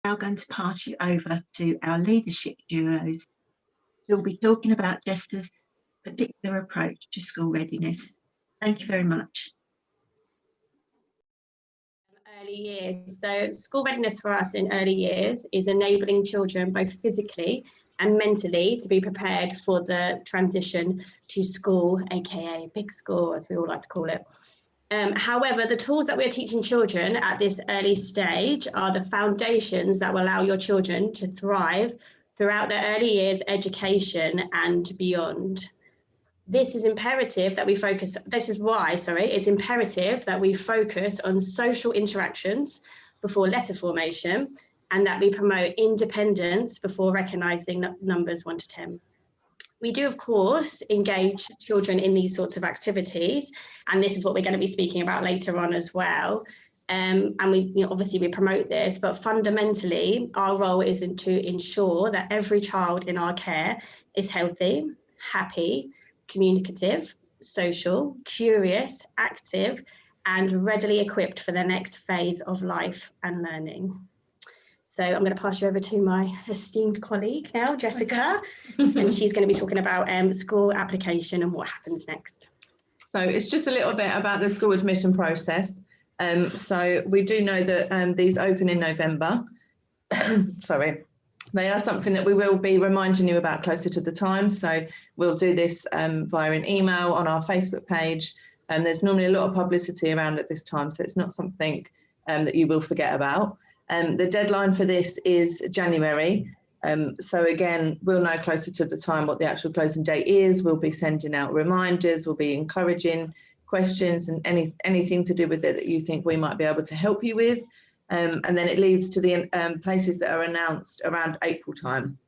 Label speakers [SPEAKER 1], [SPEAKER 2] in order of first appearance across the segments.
[SPEAKER 1] now going to pass you over to our leadership duos, who'll be talking about Jesters' particular approach to school readiness. Thank you very much.
[SPEAKER 2] Early years. So school readiness for us in early years is enabling children both physically and mentally to be prepared for the transition to school, aka big school, as we all like to call it. However, the tools that we're teaching children at this early stage are the foundations that will allow your children to thrive throughout their early years education and beyond. This is imperative that we focus, this is why, it's imperative that we focus on social interactions before letter formation, and that we promote independence before recognising numbers 1 to 10. We do, of course, engage children in these sorts of activities, and this is what we're going to be speaking about later on as well. And we, obviously we promote this, but fundamentally our role is to ensure that every child in our care is healthy, happy, communicative, social, curious, active, and readily equipped for their next phase of life and learning. So I'm going to pass you over to my esteemed colleague now, Jessica, and she's going to be talking about school application and what happens next.
[SPEAKER 3] So it's just a little bit about the school admission process. So we do know that these open in November. Sorry. They are something that we will be reminding you about closer to the time. So we'll do this via an email on our Facebook page. There's normally a lot of publicity around at this time, so it's not something that you will forget about. The deadline for this is January. So again, we'll know closer to the time what the actual closing date is. We'll be sending out reminders, we'll be encouraging questions and anything to do with it that you think we might be able to help you with. And then it leads to the places that are announced around April time.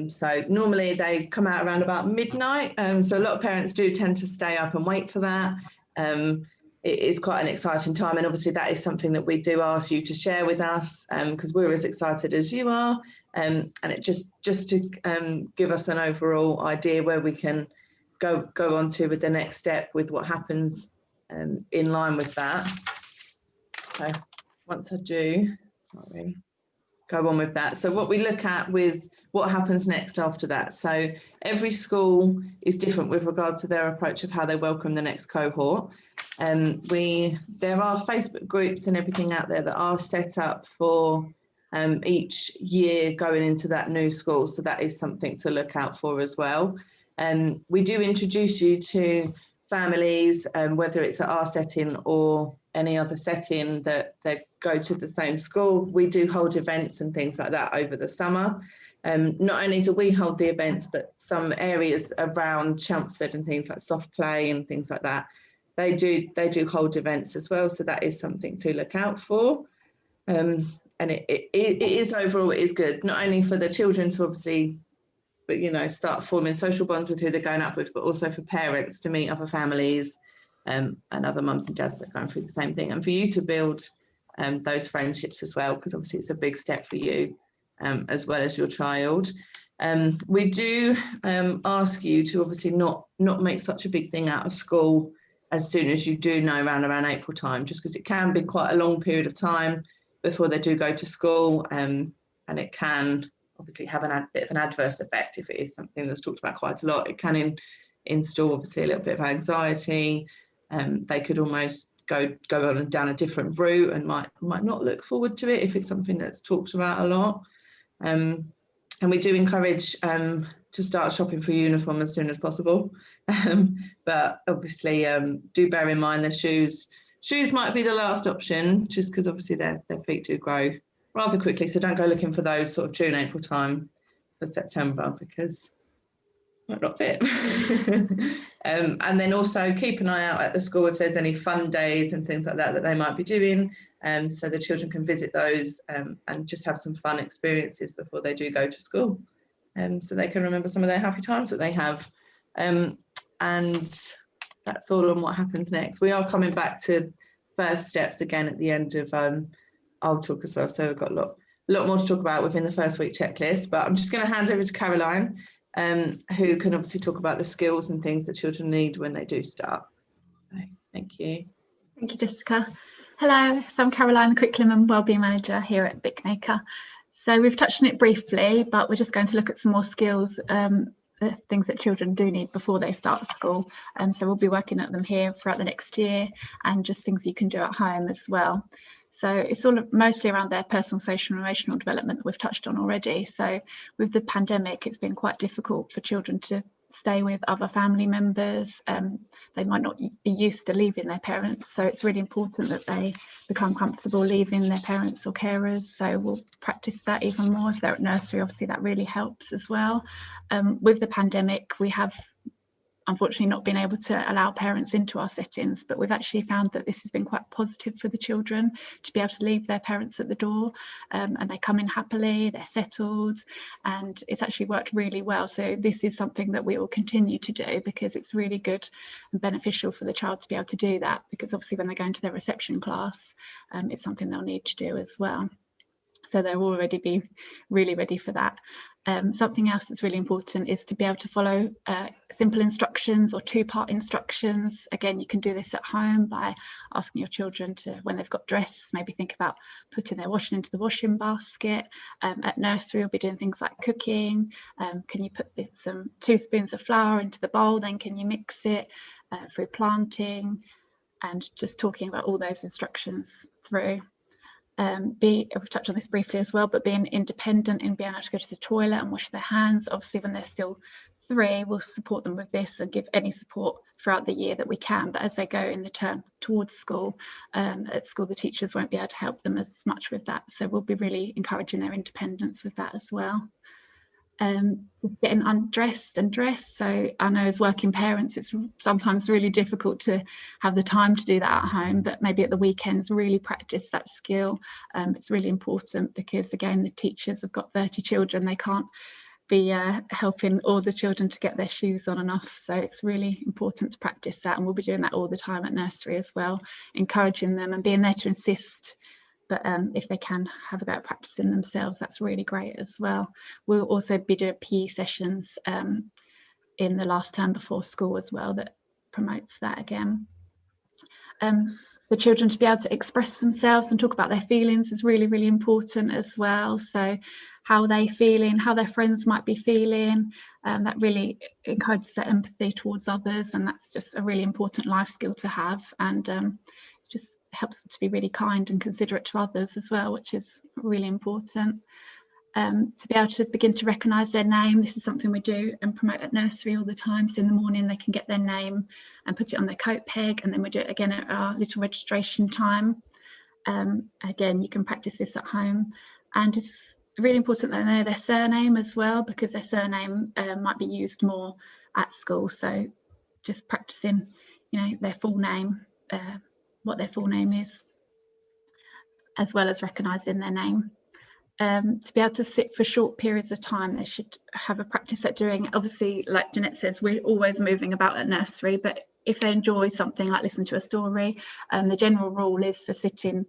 [SPEAKER 3] So normally they come out around about midnight. So a lot of parents do tend to stay up and wait for that. It is quite an exciting time, and obviously that is something that we do ask you to share with us, because we're as excited as you are, and it just to give us an overall idea where we can go on to with the next step with what happens in line with that. So once I do, go on with that. So what we look at with what happens next after that. So every school is different with regards to their approach of how they welcome the next cohort. There are Facebook groups and everything out there that are set up for each year going into that new school. So that is something to look out for as well. We do introduce you to families, whether it's at our setting or any other setting that they go to the same school. We do hold events and things like that over the summer. Not only do we hold the events, but some areas around Chelmsford and things like soft play and things like that, they do hold events as well. So that is something to look out for. And it is overall, it is good, not only for the children to obviously, but start forming social bonds with who they're going up with, but also for parents to meet other families and other mums and dads that are going through the same thing, and for you to build those friendships as well, because obviously it's a big step for you as well as your child. We do ask you to obviously not make such a big thing out of school as soon as you do know around April time, just because it can be quite a long period of time before they do go to school, and it can obviously have a bit of an adverse effect if it is something that's talked about quite a lot. It can install obviously a little bit of anxiety. They could almost go on down a different route and might not look forward to it if it's something that's talked about a lot. And we do encourage to start shopping for uniform as soon as possible. But obviously do bear in mind the shoes might be the last option, just because obviously their feet do grow rather quickly. So don't go looking for those sort of June, April time for September, because might not fit. And then also keep an eye out at the school if there's any fun days and things like that they might be doing, so the children can visit those and just have some fun experiences before they do go to school, so they can remember some of their happy times that they have. And that's all on what happens next. We are coming back to first steps again at the end of our talk as well, so we've got a lot more to talk about within the first week checklist, but I'm just going to hand over to Caroline, who can obviously talk about the skills and things that children need when they do start. So, thank you.
[SPEAKER 4] Thank you, Jessica. Hello, so I'm Caroline, the Curriculum and Wellbeing Manager here at Bicknaker. So we've touched on it briefly, but we're just going to look at some more skills, things that children do need before they start school. So we'll be working at them here throughout the next year, and just things you can do at home as well. So it's all mostly around their personal, social and emotional development that we've touched on already. So with the pandemic, it's been quite difficult for children to stay with other family members. They might not be used to leaving their parents, so it's really important that they become comfortable leaving their parents or carers. So we'll practice that even more if they're at nursery. Obviously that really helps as well. With the pandemic, we have unfortunately not been able to allow parents into our settings, but we've actually found that this has been quite positive for the children to be able to leave their parents at the door, and they come in happily, they're settled, and it's actually worked really well. So this is something that we will continue to do, because it's really good and beneficial for the child to be able to do that, because obviously when they go into their reception class, it's something they'll need to do as well. So they'll already be really ready for that. Something else that's really important is to be able to follow simple instructions or two-part instructions. Again, you can do this at home by asking your children to, when they've got dressed, maybe think about putting their washing into the washing basket. At nursery, we'll be doing things like cooking. Can you put 2 spoons of flour into the bowl, then can you mix it, through planting, and just talking about all those instructions through. We've touched on this briefly as well, but being independent and being able to go to the toilet and wash their hands. Obviously when they're still 3, we'll support them with this and give any support throughout the year that we can, but as they go in the term towards school, at school the teachers won't be able to help them as much with that, so we'll be really encouraging their independence with that as well. Just getting undressed and dressed. So I know as working parents it's sometimes really difficult to have the time to do that at home, but maybe at the weekends really practice that skill. It's really important, because again the teachers have got 30 children, they can't be helping all the children to get their shoes on and off, so it's really important to practice that, and we'll be doing that all the time at nursery as well, encouraging them and being there to assist. But if they can have a go at practicing themselves, that's really great as well. We'll also be doing PE sessions in the last term before school as well, that promotes that again. For children to be able to express themselves and talk about their feelings is really, really important as well. So how they're feeling, how their friends might be feeling, that really encourages their empathy towards others, and that's just a really important life skill to have, and just helps them to be really kind and considerate to others as well, which is really important. To be able to begin to recognise their name, this is something we do and promote at nursery all the time. So in the morning they can get their name and put it on their coat peg, and then we do it again at our little registration time. Again, you can practice this at home, and it's really important that they know their surname as well, because their surname might be used more at school. So just practicing, their full name, what their full name is, as well as recognising their name. To be able to sit for short periods of time, they should have a practice at doing. Obviously, like Jeanette says, we're always moving about at nursery, but if they enjoy something like listening to a story, the general rule is for sitting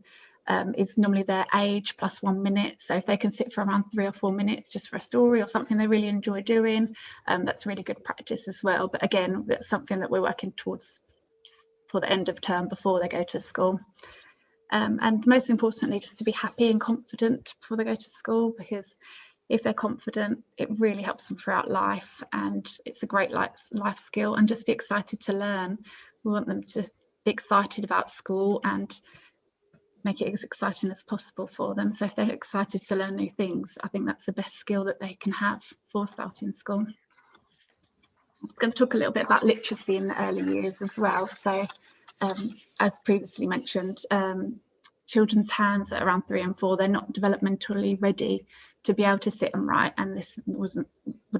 [SPEAKER 4] is normally their age plus 1 minute. So if they can sit for around 3 or 4 minutes just for a story or something they really enjoy doing, that's really good practice as well. But again, that's something that we're working towards for the end of term before they go to school. And most importantly, just to be happy and confident before they go to school, because if they're confident, it really helps them throughout life, and it's a great life skill, and just be excited to learn. We want them to be excited about school and make it as exciting as possible for them. So if they're excited to learn new things, I think that's the best skill that they can have for starting school. I'm going to talk a little bit about literacy in the early years as well. So as previously mentioned, children's hands at around 3 and 4, they're not developmentally ready to be able to sit and write, and this would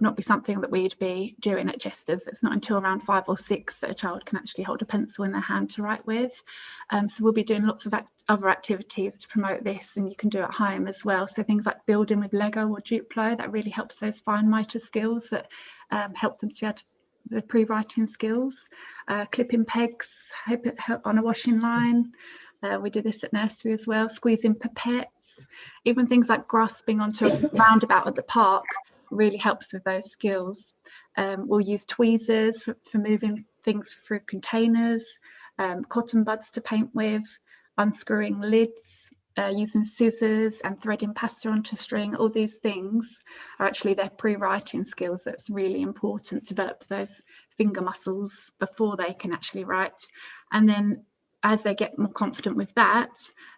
[SPEAKER 4] not be something that we'd be doing at Jesters. It's not until around 5 or 6 that a child can actually hold a pencil in their hand to write with. So we'll be doing lots of other activities to promote this, and you can do at home as well. So things like building with Lego or Duplo, that really helps those fine motor skills that help them to be able to the pre-writing skills, clipping pegs on a washing line. We do this at nursery as well, squeezing pipettes, even things like grasping onto a roundabout at the park really helps with those skills. We'll use tweezers for moving things through containers, cotton buds to paint with, unscrewing lids, using scissors and threading pasta onto string. All these things are actually their pre-writing skills. That's really important to develop those finger muscles before they can actually write. And then as they get more confident with that,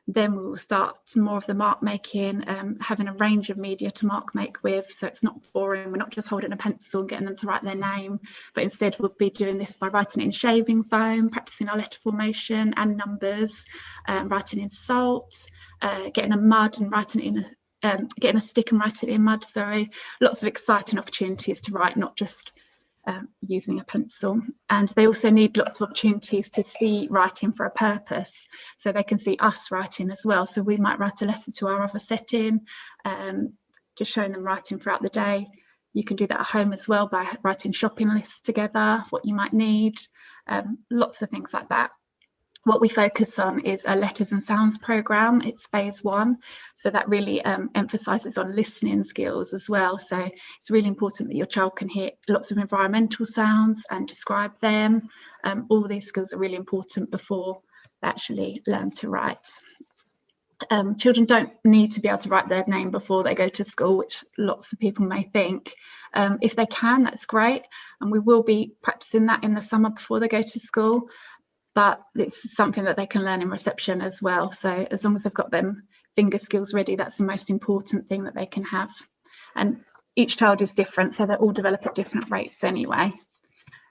[SPEAKER 4] then we will start more of the mark making, having a range of media to mark make with, so it's not boring. We're not just holding a pencil and getting them to write their name, but instead we'll be doing this by writing it in shaving foam, practicing our letter formation and numbers, writing in salt, getting a mud and writing it in getting a stick and writing it in mud. Sorry, lots of exciting opportunities to write, not just using a pencil. And they also need lots of opportunities to see writing for a purpose, so they can see us writing as well. So we might write a letter to our other setting, just showing them writing throughout the day. You can do that at home as well by writing shopping lists together, what you might need, lots of things like that. What we focus on is a letters and sounds programme. It's phase 1, so that really emphasises on listening skills as well. So it's really important that your child can hear lots of environmental sounds and describe them. All these skills are really important before they actually learn to write. Children don't need to be able to write their name before they go to school, which lots of people may think. If they can, that's great, and we will be practicing that in the summer before they go to school. But it's something that they can learn in reception as well. So as long as they've got them finger skills ready, that's the most important thing that they can have. And each child is different, so they all develop at different rates anyway.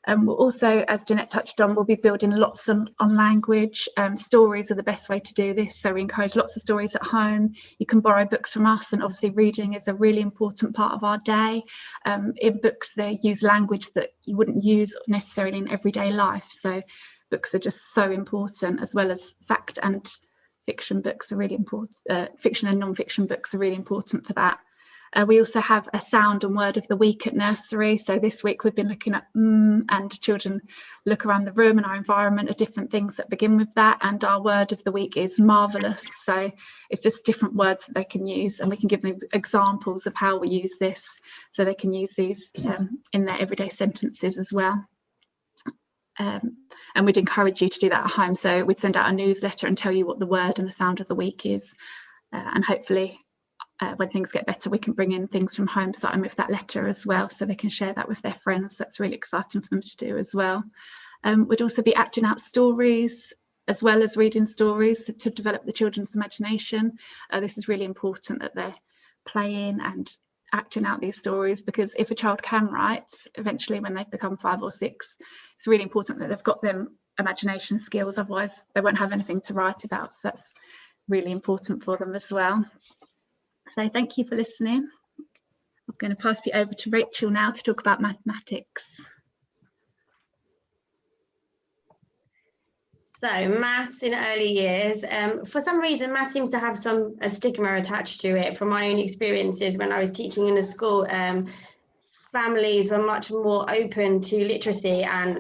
[SPEAKER 4] We'll also, as Jeanette touched on, we'll be building lots on language. Stories are the best way to do this, so we encourage lots of stories at home. You can borrow books from us, and obviously reading is a really important part of our day. In books, they use language that you wouldn't use necessarily in everyday life. So books are just so important, as well as fact and fiction books are really important. Fiction and non-fiction books are really important for that. We also have a sound and word of the week at nursery. So this week we've been looking at and children look around the room and our environment at different things that begin with that. And our word of the week is marvellous. So it's just different words that they can use, and we can give them examples of how we use this, so they can use these in their everyday sentences as well. And we'd encourage you to do that at home. So we'd send out a newsletter and tell you what the word and the sound of the week is. And hopefully when things get better, we can bring in things from home, starting with that letter as well, so they can share that with their friends. That's really exciting for them to do as well. We'd also be acting out stories as well as reading stories to develop the children's imagination. This is really important, that they're playing and acting out these stories, because if a child can write eventually when they become 5 or 6, it's really important that they've got them imagination skills, otherwise they won't have anything to write about. So that's really important for them as well. So thank you for listening. I'm going to pass you over to Rachel now to talk about mathematics.
[SPEAKER 2] So maths in early years, for some reason maths seems to have a stigma attached to it. From my own experiences when I was teaching in a school, families were much more open to literacy and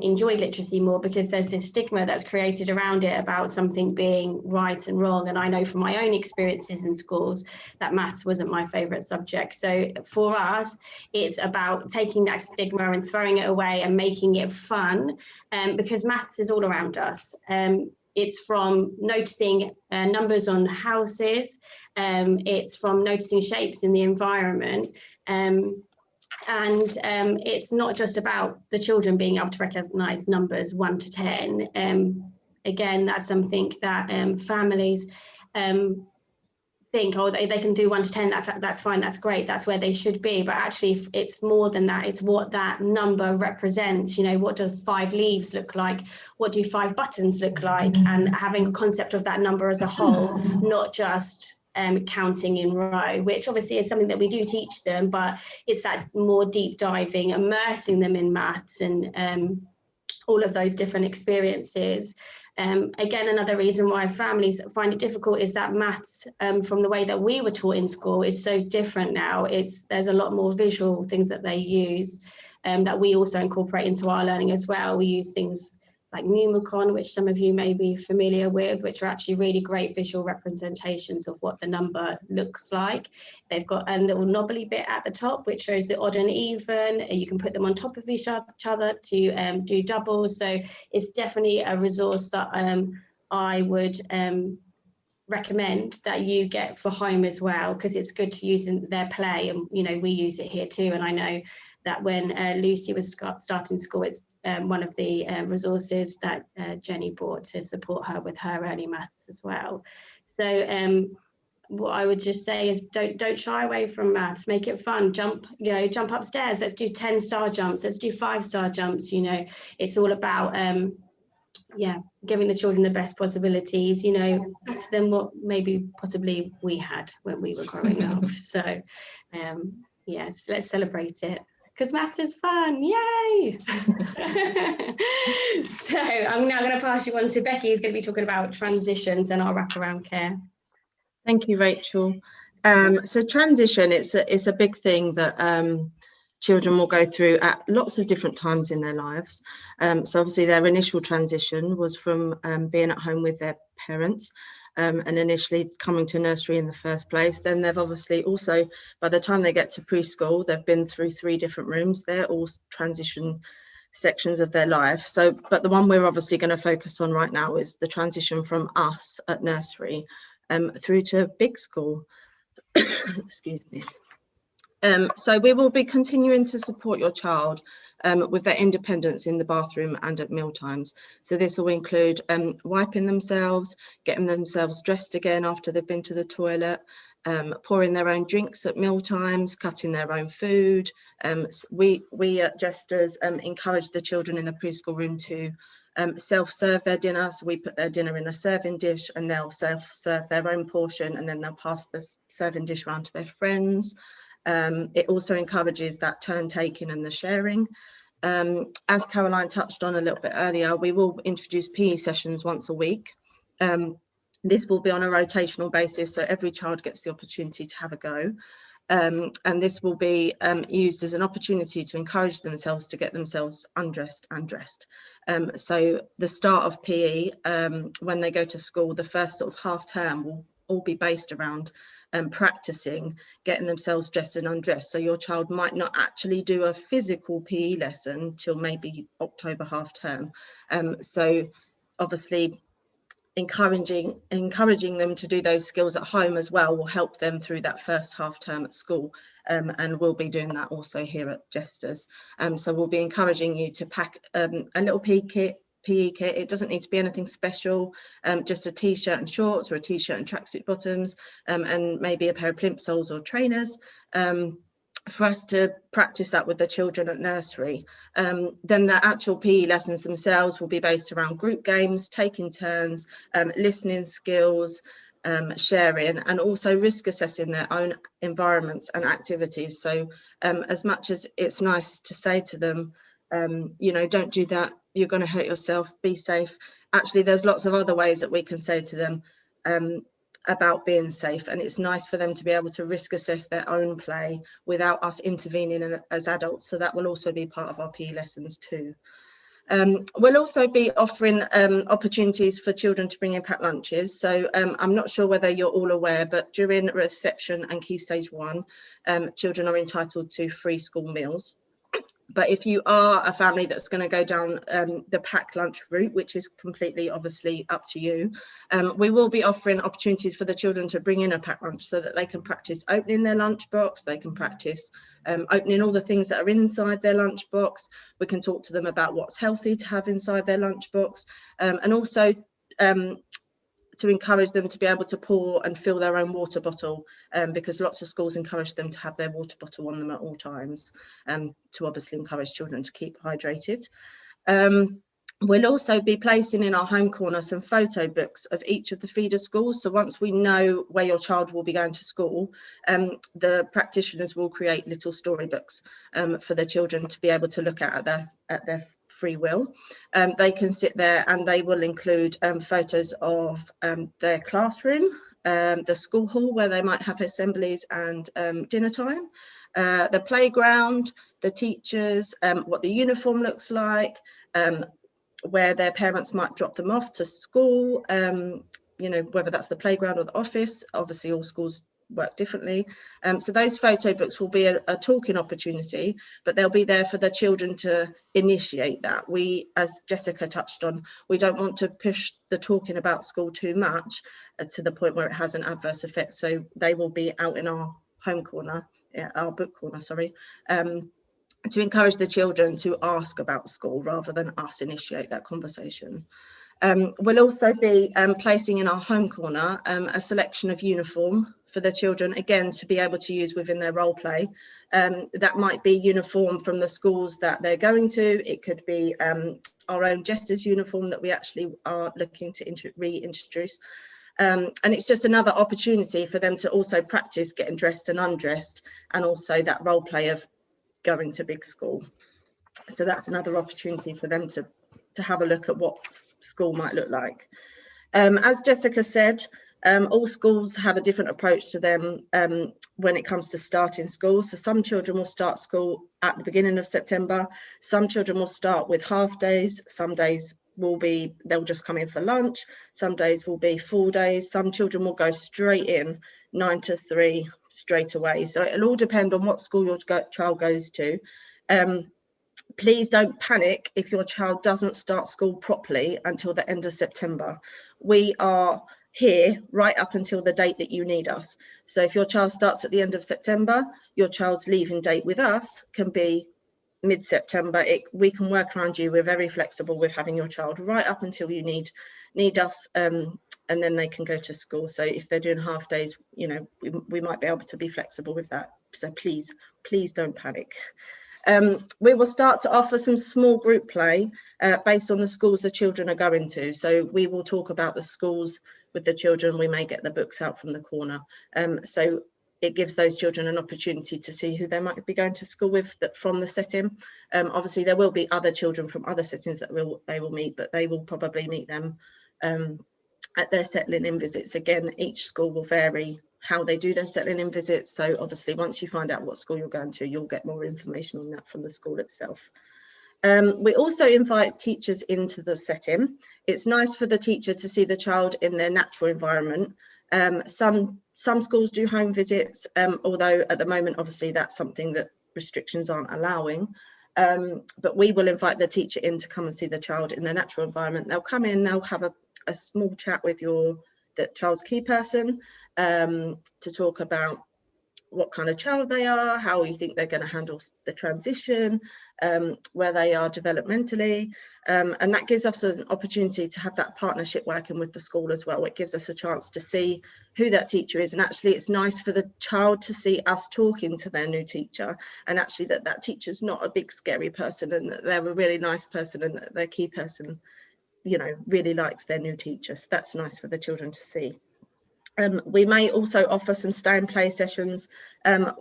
[SPEAKER 2] enjoyed literacy more, because there's this stigma that's created around it about something being right and wrong. And I know from my own experiences in schools that maths wasn't my favourite subject. So for us, it's about taking that stigma and throwing it away and making it fun, because maths is all around us. It's from noticing numbers on houses, it's from noticing shapes in the environment. And it's not just about the children being able to recognise numbers 1 to 10. Again, that's something that families think, oh, they can do 1 to 10, that's fine, that's great, that's where they should be. But actually it's more than that. It's what that number represents. You know, what do 5 leaves look like? What do 5 buttons look like? And having a concept of that number as a whole, not just counting in row, which obviously is something that we do teach them, but it's that more deep diving, immersing them in maths and all of those different experiences. Again, another reason why families find it difficult is that maths, from the way that we were taught in school, is so different now. There's a lot more visual things that they use, that we also incorporate into our learning as well. We use things like Numicon, which some of you may be familiar with, which are actually really great visual representations of what the number looks like. They've got a little knobbly bit at the top, which shows the odd and even. You can put them on top of each other to do doubles. So it's definitely a resource that I would recommend that you get for home as well, because it's good to use in their play, and you know, we use it here too. And I know that when Lucy was starting school, it's one of the resources that Jenny brought to support her with her early maths as well. So what I would just say is don't shy away from maths. Make it fun. Jump upstairs. Let's do 10-star jumps. Let's do 5-star jumps. You know, it's all about giving the children the best possibilities, you know, better than what maybe possibly we had when we were growing up. So yes, let's celebrate it, because maths is fun. Yay! So I'm now going to pass you on to Becky, who's going to be talking about transitions and our wraparound care.
[SPEAKER 5] Thank you, Rachel. So transition, it's a big thing that children will go through at lots of different times in their lives. So obviously their initial transition was from being at home with their parents and initially coming to nursery in the first place. Then they've obviously also, by the time they get to preschool, they've been through 3 different rooms. They're all transition sections of their life. So, but the one we're obviously going to focus on right now is the transition from us at nursery through to big school. Excuse me. So we will be continuing to support your child with their independence in the bathroom and at meal times. So this will include wiping themselves, getting themselves dressed again after they've been to the toilet, pouring their own drinks at meal times, cutting their own food. We at Jesters encourage the children in the preschool room to self-serve their dinner. So we put their dinner in a serving dish and they'll self-serve their own portion, and then they'll pass the serving dish around to their friends. It also encourages that turn taking and the sharing. As Caroline touched on a little bit earlier, we will introduce PE sessions once a week. This will be on a rotational basis, so every child gets the opportunity to have a go. And this will be used as an opportunity to encourage themselves to get themselves undressed and dressed. So the start of PE, when they go to school, the first sort of half term will all be based around practicing getting themselves dressed and undressed. So your child might not actually do a physical PE lesson till maybe October half term. So obviously encouraging them to do those skills at home as well will help them through that first half term at school, and we'll be doing that also here at Jesters. So we'll be encouraging you to pack a little PE kit. It doesn't need to be anything special, just a t-shirt and shorts, or a t-shirt and tracksuit bottoms, and maybe a pair of plimsolls or trainers, for us to practice that with the children at nursery. Then the actual PE lessons themselves will be based around group games, taking turns, listening skills, sharing, and also risk assessing their own environments and activities. So as much as it's nice to say to them, you know, don't do that, you're going to hurt yourself, be safe. Actually, there's lots of other ways that we can say to them about being safe, and it's nice for them to be able to risk assess their own play without us intervening as adults. So that will also be part of our PE lessons too. We'll also be offering opportunities for children to bring in packed lunches. So I'm not sure whether you're all aware, but during reception and Key Stage 1, children are entitled to free school meals. But if you are a family that's going to go down the packed lunch route, which is completely obviously up to you, we will be offering opportunities for the children to bring in a packed lunch so that they can practice opening their lunchbox, they can practice opening all the things that are inside their lunchbox. We can talk to them about what's healthy to have inside their lunchbox, and also to encourage them to be able to pour and fill their own water bottle, because lots of schools encourage them to have their water bottle on them at all times, to obviously encourage children to keep hydrated. We'll also be placing in our home corner some photo books of each of the feeder schools. So once we know where your child will be going to school, the practitioners will create little storybooks for the children to be able to look at their free will. They can sit there and they will include photos of their classroom, the school hall where they might have assemblies and dinner time, the playground, the teachers, what the uniform looks like, where their parents might drop them off to school, you know, whether that's the playground or the office. Obviously all schools work differently. So those photo books will be a talking opportunity, but they'll be there for the children to initiate that. We, as Jessica touched on, we don't want to push the talking about school too much to the point where it has an adverse effect. So they will be out in our home corner, our book corner, sorry, to encourage the children to ask about school rather than us initiate that conversation. We'll also be placing in our home corner a selection of uniform for the children, again, to be able to use within their role play. That might be uniform from the schools that they're going to. It could be our own Jesters uniform that we actually are looking to reintroduce. And it's just another opportunity for them to also practice getting dressed and undressed, and also that role play of going to big school. So that's another opportunity for them to have a look at what school might look like. As Jessica said, all schools have a different approach to them when it comes to starting school. So some children will start school at the beginning of September. Some children will start with half days. Some days they'll just come in for lunch. Some days will be full days. Some children will go straight in 9 to 3 straight away. So it'll all depend on what school your child goes to. Please don't panic if your child doesn't start school properly until the end of September. We are here right up until the date that you need us. So if your child starts at the end of September, your child's leaving date with us can be mid-September. We can work around you. We're very flexible with having your child right up until you need us, and then they can go to school. So if they're doing half days, you know, we might be able to be flexible with that. So please don't panic. We will start to offer some small group play based on the schools the children are going to. So we will talk about the schools with the children. We may get the books out from the corner. So it gives those children an opportunity to see who they might be going to school with from the setting. Obviously, there will be other children from other settings that they will meet, but they will probably meet them at their settling in visits. Again, each school will vary how they do their settling in visits. So obviously, once you find out what school you're going to, you'll get more information on that from the school itself. We also invite teachers into the setting. It's nice for the teacher to see the child in their natural environment. Some schools do home visits, although at the moment, obviously, that's something that restrictions aren't allowing. But we will invite the teacher in to come and see the child in their natural environment. They'll come in, they'll have a small chat with the child's key person to talk about what kind of child they are, how you think they're going to handle the transition, where they are developmentally, and that gives us an opportunity to have that partnership working with the school as well. It gives us a chance to see who that teacher is, and actually it's nice for the child to see us talking to their new teacher, and actually that teacher's not a big scary person, and that they're a really nice person, and that their key person, you know, really likes their new teacher. So that's nice for the children to see. We may also offer some stay and play sessions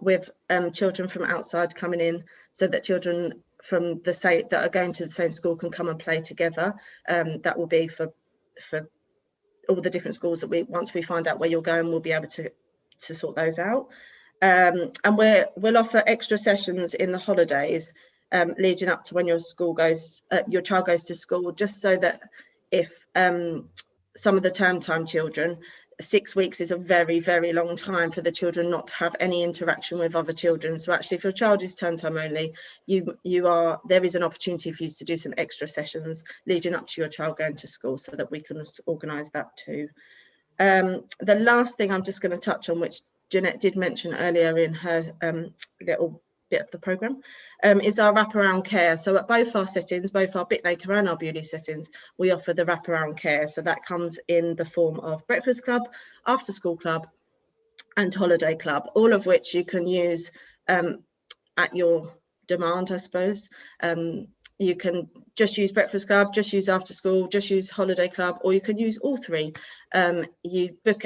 [SPEAKER 5] with children from outside coming in, so that children from that are going to the same school can come and play together. That will be for all the different schools that once we find out where you're going, we'll be able to sort those out. And we'll offer extra sessions in the holidays leading up to when your child goes to school, just so that if some of the term time children, 6 weeks is a very, very long time for the children not to have any interaction with other children. So actually, if your child is term time only, there is an opportunity for you to do some extra sessions leading up to your child going to school, so that we can organise that too. The last thing I'm just going to touch on, which Jeanette did mention earlier in her little bit of the programme, is our wraparound care. So at both our settings, both our Bicknaker and our Bewley settings, we offer the wraparound care. So that comes in the form of breakfast club, after school club and holiday club, all of which you can use at your demand, I suppose. You can just use breakfast club, just use after school, just use holiday club, or you can use all three. You book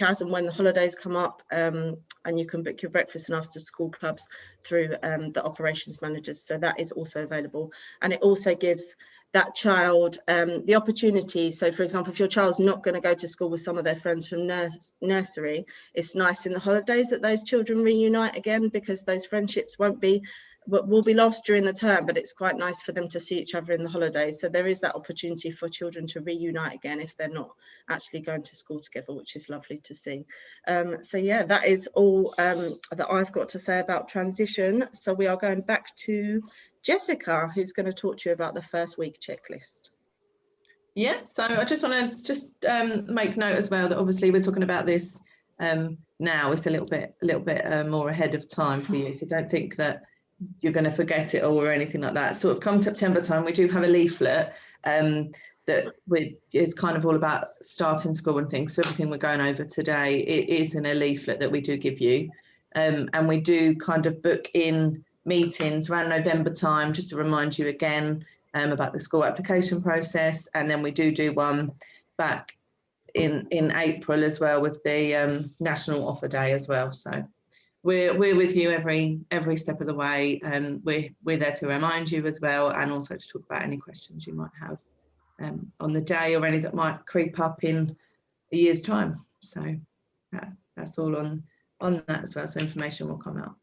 [SPEAKER 5] as and when the holidays come up, and you can book your breakfast and after school clubs through the operations managers. So that is also available, and it also gives that child the opportunity. So for example, if your child's not going to go to school with some of their friends from nursery, it's nice in the holidays that those children reunite again, because those friendships won't be will be lost during the term, but it's quite nice for them to see each other in the holidays. So there is that opportunity for children to reunite again if they're not actually going to school together, which is lovely to see. So yeah, that is all that I've got to say about transition. So we are going back to Jessica, who's going to talk to you about the first week checklist.
[SPEAKER 3] Yeah, so I just want to make note as well that obviously we're talking about this now. It's a little bit more ahead of time for you, so don't think that you're going to forget it all or anything like that. Sort of come September time, we do have a leaflet that is kind of all about starting school and things. So everything we're going over today, it is in a leaflet that we do give you, and we do kind of book in meetings around November time just to remind you again about the school application process, and then we do one back in April as well with the National Offer Day as well. So we're with you every step of the way, and we're there to remind you as well, and also to talk about any questions you might have on the day or any that might creep up in a year's time. So that's all on that as well. So information will come out.